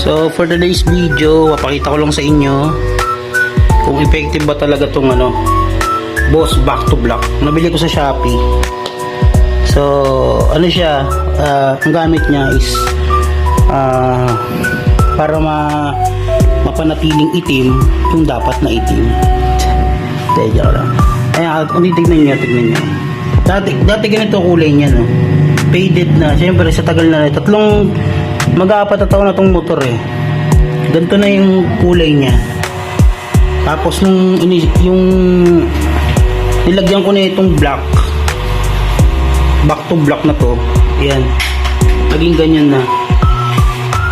So for today's video, papakita ko lang sa inyo kung effective ba talaga tong Boss Back to Black. Nabili ko sa Shopee. So ano siya, ang gamit niya is para mapanatiling itim yung dapat na itim. Teka lang. Ayan, kung tignan nyo. Dati ganito kulay niya, no? Faded na. Siyempre sa tagal na, mag-aapat na taon na tong motor eh. Ganito na yung kulay niya. Tapos yung nilagyan ko na itong black, back to black na to, ayan, naging ganyan na.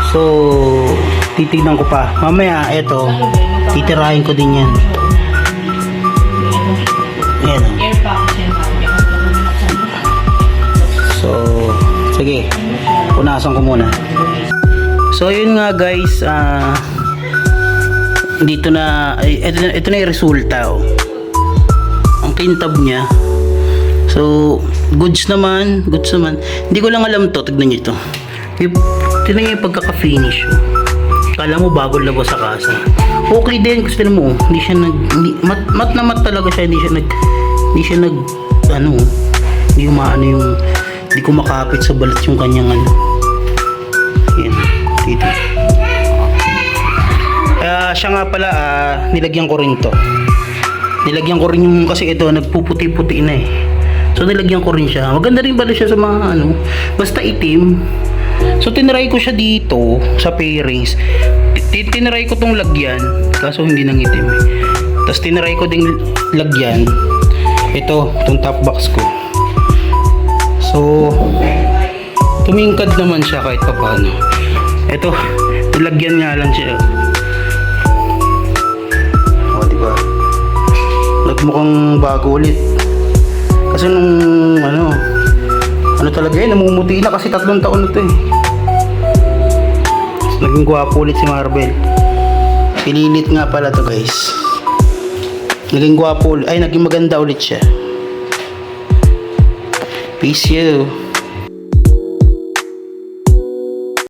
So titignan ko pa mamaya. Eto, titirahin ko din yan. Ayan. So sige, punasan ko muna. So yun nga guys, dito na, ito na yung resulta, oh. Ang kintab niya. So goods naman. Hindi ko lang alam to. Tignan nyo ito. Tignan nyo yung pagkaka-finish, oh. Kala mo bago labas sa kasa. Okay din kasi mo, hindi siya mat na mat talaga siya. Hindi ko makapit sa balat yung kanyang yan, dito. Siya nga pala, nilagyan ko rin to. Nilagyan ko rin yung, kasi ito nagpuputi-puti na eh. So nilagyan ko rin siya. Maganda rin pala siya sa mga basta itim. So tinry ko siya dito sa pairings. Tinry ko tong lagyan, kaso hindi nang itim eh. Tapos tinry ko ding lagyan ito, itong top box ko. So tumingkad naman siya kahit pa paano. Ito, nilagyan nga lang siya. O diba, nagmukhang bago ulit. Kasi nung talaga yun, namumuti na kasi 3 taon na to eh. Naging gwapo ulit si Marvel. Pililit nga pala to guys. Naging gwapo ulit, naging maganda ulit siya. Peace you.